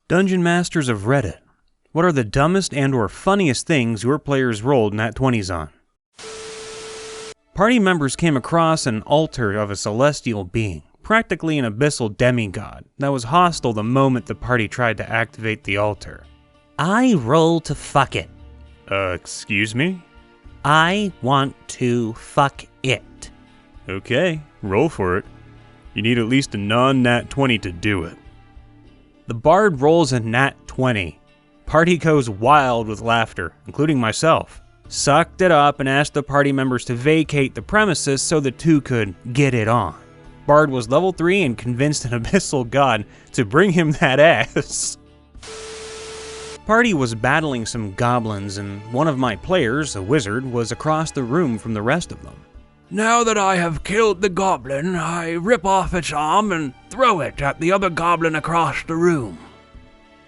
Dungeon Masters of Reddit, what are the dumbest and or funniest things your players rolled nat 20s on? Party members came across an altar of a celestial being, practically an abyssal demigod, that was hostile the moment the party tried to activate the altar. I roll to fuck it. Excuse me? I want to fuck it. Okay, roll for it. You need at least a non-nat 20 to do it. The bard rolls a nat 20. Party goes wild with laughter, including myself. Sucked it up and asked the party members to vacate the premises so the two could get it on. Bard was level 3 and convinced an abyssal god to bring him that ass. Party was battling some goblins and one of my players, a wizard, was across the room from the rest of them. Now that I have killed the goblin, I rip off its arm and throw it at the other goblin across the room.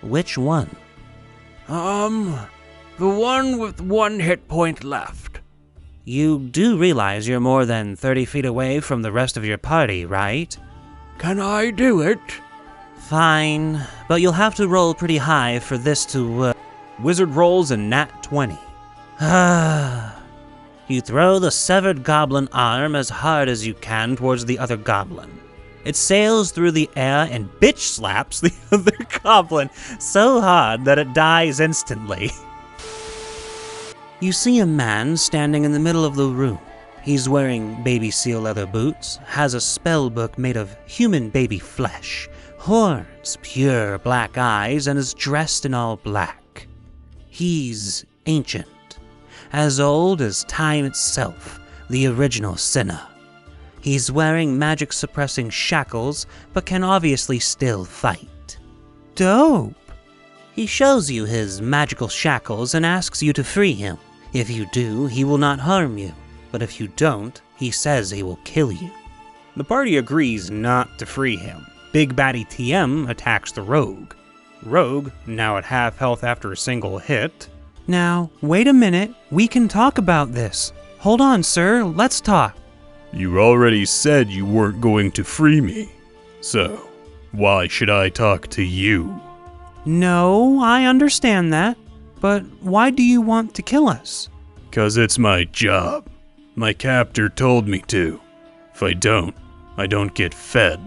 Which one? The one with 1 hit point left. You do realize you're more than 30 feet away from the rest of your party, right? Can I do it? Fine, but you'll have to roll pretty high for this to work. Wizard rolls a nat 20. You throw the severed goblin arm as hard as you can towards the other goblin. It sails through the air and bitch slaps the other goblin so hard that it dies instantly. You see a man standing in the middle of the room. He's wearing baby seal leather boots, has a spell book made of human baby flesh, horns, pure black eyes, and is dressed in all black. He's ancient. As old as time itself, the original sinner. He's wearing magic-suppressing shackles, but can obviously still fight. Dope! He shows you his magical shackles and asks you to free him. If you do, he will not harm you, but if you don't, he says he will kill you. The party agrees not to free him. Big Baddie TM attacks the rogue. Rogue, now at half health after a single hit. Now, wait a minute, we can talk about this. Hold on, sir, let's talk. You already said you weren't going to free me, so why should I talk to you? No, I understand that, but why do you want to kill us? 'Cause it's my job. My captor told me to. If I don't get fed.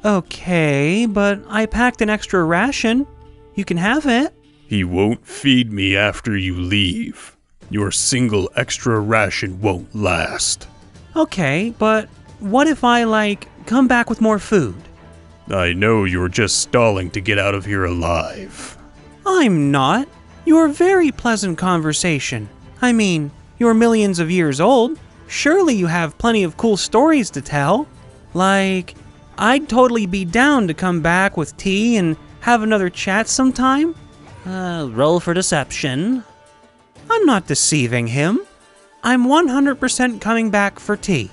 Okay, but I packed an extra ration. You can have it. He won't feed me after you leave. Your single extra ration won't last. Okay, but what if I, come back with more food? I know you're just stalling to get out of here alive. I'm not. You're a very pleasant conversation. I mean, you're millions of years old. Surely you have plenty of cool stories to tell. I'd totally be down to come back with tea and have another chat sometime. Roll for deception. I'm not deceiving him. I'm 100% coming back for tea.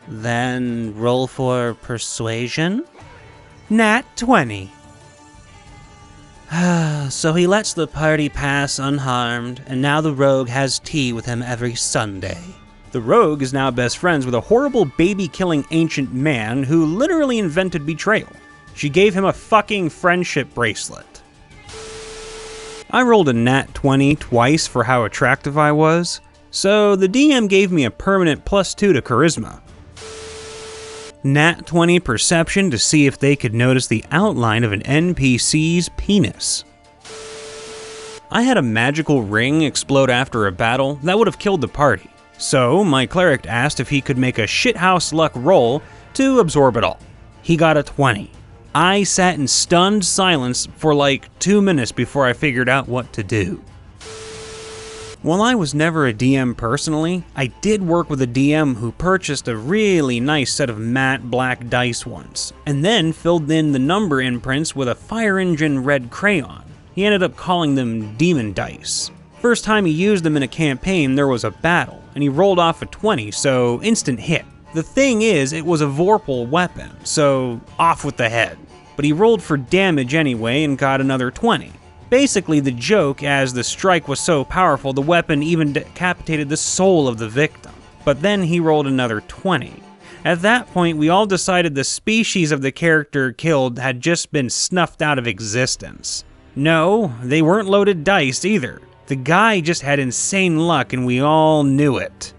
Then roll for persuasion. Nat 20. So he lets the party pass unharmed, and now the rogue has tea with him every Sunday. The rogue is now best friends with a horrible baby-killing ancient man who literally invented betrayal. She gave him a fucking friendship bracelet. I rolled a nat 20 twice for how attractive I was, so the DM gave me a permanent +2 to charisma. Nat 20 perception to see if they could notice the outline of an NPC's penis. I had a magical ring explode after a battle that would have killed the party, so my cleric asked if he could make a shithouse luck roll to absorb it all. He got a 20. I sat in stunned silence for 2 minutes before I figured out what to do. While I was never a DM personally, I did work with a DM who purchased a really nice set of matte black dice once, and then filled in the number imprints with a fire engine red crayon. He ended up calling them demon dice. First time he used them in a campaign, there was a battle, and he rolled off a 20, so instant hit. The thing is, it was a Vorpal weapon, so off with the head. But he rolled for damage anyway and got another 20. Basically the joke, as the strike was so powerful, the weapon even decapitated the soul of the victim. But then he rolled another 20. At that point, we all decided the species of the character killed had just been snuffed out of existence. No, they weren't loaded dice either. The guy just had insane luck and we all knew it.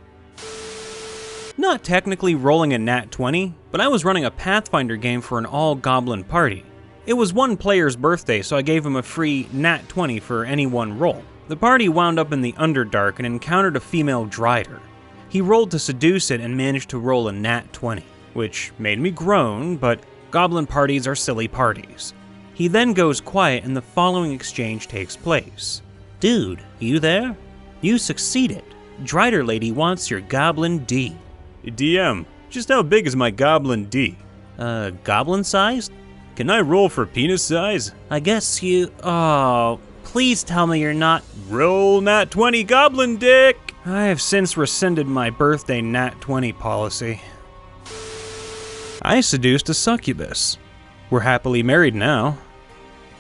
Not technically rolling a nat 20, but I was running a Pathfinder game for an all-goblin party. It was one player's birthday, so I gave him a free nat 20 for any one roll. The party wound up in the Underdark and encountered a female Drider. He rolled to seduce it and managed to roll a nat 20, which made me groan, but goblin parties are silly parties. He then goes quiet and the following exchange takes place. "Dude, you there? You succeeded. Drider lady wants your goblin D." DM, just how big is my goblin D? Goblin sized? Can I roll for penis size? I guess you... Oh, please tell me you're not... Roll nat 20 goblin dick! I have since rescinded my birthday nat 20 policy. I seduced a succubus. We're happily married now.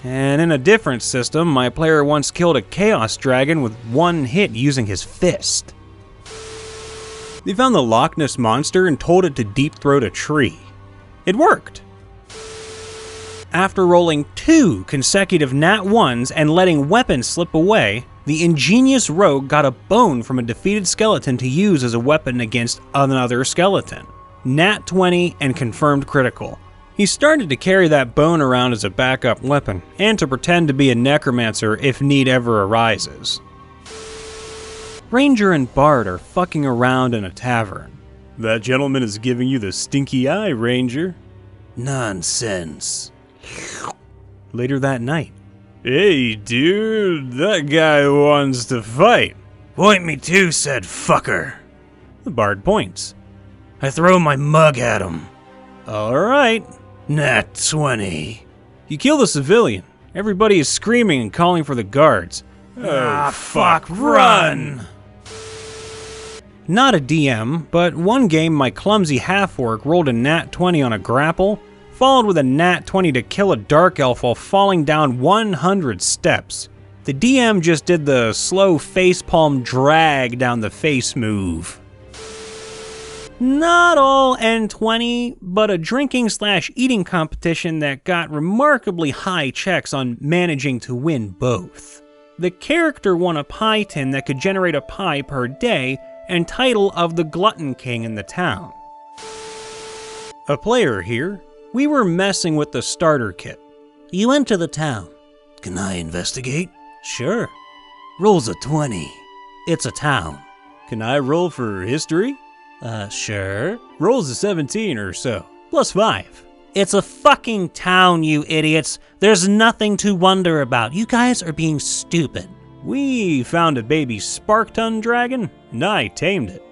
And in a different system, my player once killed a chaos dragon with one hit using his fist. They found the Loch Ness Monster and told it to deep throat a tree. It worked. After rolling 2 consecutive nat 1s and letting weapons slip away, the ingenious rogue got a bone from a defeated skeleton to use as a weapon against another skeleton. Nat 20 and confirmed critical. He started to carry that bone around as a backup weapon, and to pretend to be a necromancer if need ever arises. Ranger and Bard are fucking around in a tavern. That gentleman is giving you the stinky eye, Ranger. Nonsense. Later that night. Hey, dude, that guy wants to fight. Point me to said fucker. The Bard points. I throw my mug at him. Alright. Nat 20. You kill the civilian. Everybody is screaming and calling for the guards. Fuck, run! Not a DM, but one game my clumsy half-orc rolled a nat 20 on a grapple, followed with a nat 20 to kill a dark elf while falling down 100 steps. The DM just did the slow facepalm drag down the face move. Not all N20, but a drinking/eating competition that got remarkably high checks on managing to win both. The character won a pie tin that could generate a pie per day and title of the Glutton King in the town. A player here. We were messing with the starter kit. You enter the town. Can I investigate? Sure. Rolls a 20. It's a town. Can I roll for history? Sure. Rolls a 17 or so. +5. It's a fucking town, you idiots. There's nothing to wonder about. You guys are being stupid. We found a baby Sparkton dragon, and I tamed it.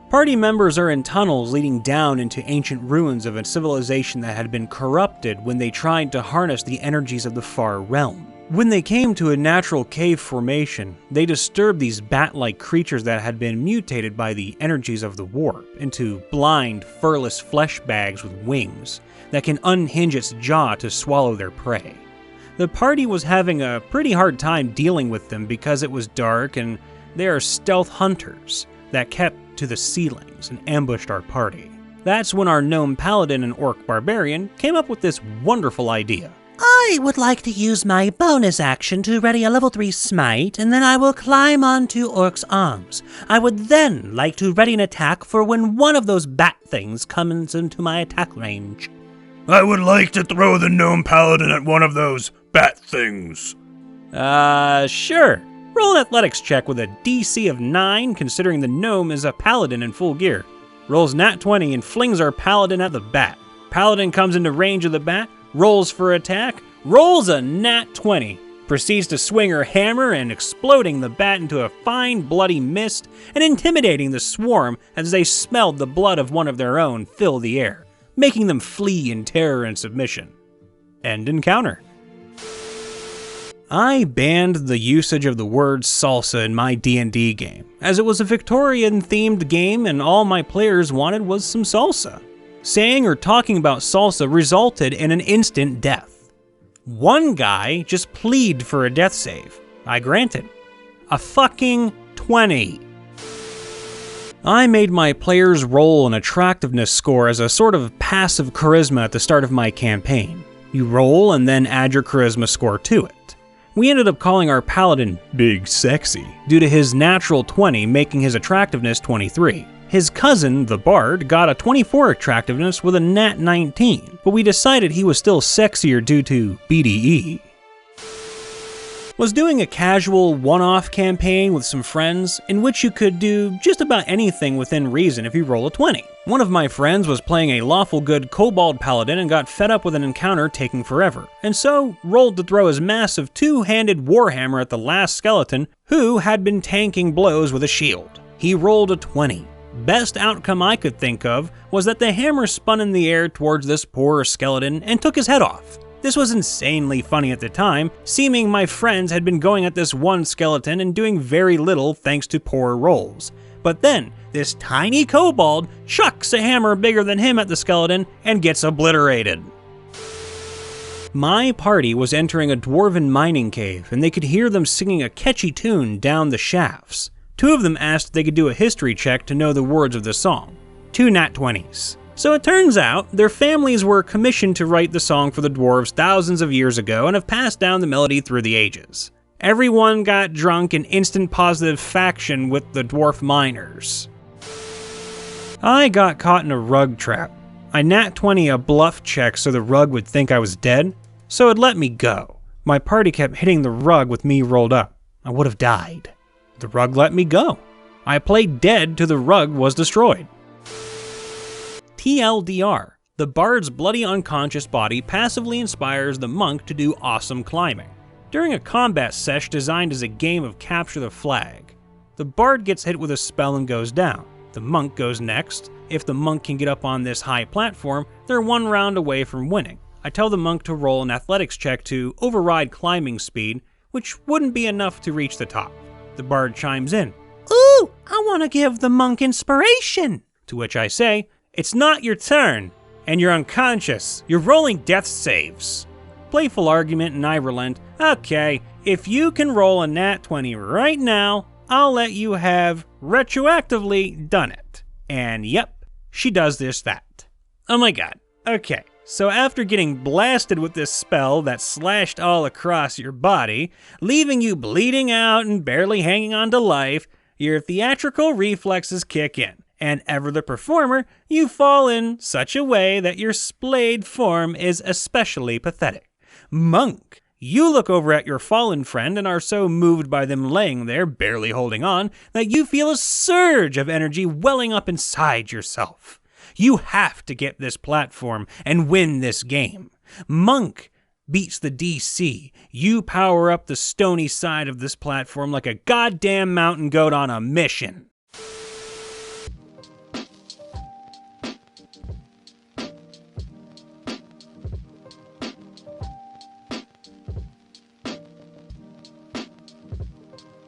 Party members are in tunnels leading down into ancient ruins of a civilization that had been corrupted when they tried to harness the energies of the far realm. When they came to a natural cave formation, they disturbed these bat-like creatures that had been mutated by the energies of the warp into blind, furless flesh bags with wings that can unhinge its jaw to swallow their prey. The party was having a pretty hard time dealing with them because it was dark and they are stealth hunters that kept to the ceilings and ambushed our party. That's when our gnome paladin and orc barbarian came up with this wonderful idea. I would like to use my bonus action to ready a level 3 smite, and then I will climb onto Orc's arms. I would then like to ready an attack for when one of those bat things comes into my attack range. I would like to throw the gnome paladin at one of those bat things. Sure. Roll an athletics check with a DC of 9, considering the gnome is a paladin in full gear. Rolls nat 20 and flings our paladin at the bat. Paladin comes into range of the bat, rolls for attack, rolls a nat 20, proceeds to swing her hammer and exploding the bat into a fine bloody mist and intimidating the swarm as they smelled the blood of one of their own fill the air, making them flee in terror and submission. End encounter. I banned the usage of the word salsa in my D&D game, as it was a Victorian-themed game and all my players wanted was some salsa. Saying or talking about salsa resulted in an instant death. One guy just pleaded for a death save. I granted. A fucking 20. I made my players roll an attractiveness score as a sort of passive charisma at the start of my campaign. You roll and then add your charisma score to it. We ended up calling our paladin Big Sexy due to his natural 20 making his attractiveness 23. His cousin, the Bard, got a 24 attractiveness with a nat 19, but we decided he was still sexier due to BDE. Was doing a casual one-off campaign with some friends in which you could do just about anything within reason if you roll a 20. One of my friends was playing a lawful good kobold paladin and got fed up with an encounter taking forever, and so rolled to throw his massive two-handed warhammer at the last skeleton who had been tanking blows with a shield. He rolled a 20. Best outcome I could think of was that the hammer spun in the air towards this poor skeleton and took his head off. This was insanely funny at the time, seeming my friends had been going at this one skeleton and doing very little thanks to poor rolls. But then, this tiny kobold chucks a hammer bigger than him at the skeleton and gets obliterated. My party was entering a dwarven mining cave and they could hear them singing a catchy tune down the shafts. Two of them asked if they could do a history check to know the words of the song. 2 nat 20s. So it turns out, their families were commissioned to write the song for the dwarves thousands of years ago and have passed down the melody through the ages. Everyone got drunk in instant positive faction with the dwarf miners. I got caught in a rug trap. I nat 20 a bluff check so the rug would think I was dead, so it let me go. My party kept hitting the rug with me rolled up. I would have died. The rug let me go. I played dead till the rug was destroyed. TLDR, the bard's bloody unconscious body passively inspires the monk to do awesome climbing. During a combat sesh designed as a game of capture the flag, the bard gets hit with a spell and goes down. The monk goes next. If the monk can get up on this high platform, they're one round away from winning. I tell the monk to roll an athletics check to override climbing speed, which wouldn't be enough to reach the top. The bard chimes in, "Ooh, I want to give the monk inspiration!" To which I say, "It's not your turn, and you're unconscious. You're rolling death saves." Playful argument and I relent, "Okay, if you can roll a nat 20 right now, I'll let you have retroactively done it." And yep, she does that. Oh my god. Okay, so after getting blasted with this spell that slashed all across your body, leaving you bleeding out and barely hanging on to life, your theatrical reflexes kick in. And ever the performer, you fall in such a way that your splayed form is especially pathetic. Monk, you look over at your fallen friend and are so moved by them laying there, barely holding on, that you feel a surge of energy welling up inside yourself. You have to get this platform and win this game. Monk beats the DC. You power up the stony side of this platform like a goddamn mountain goat on a mission.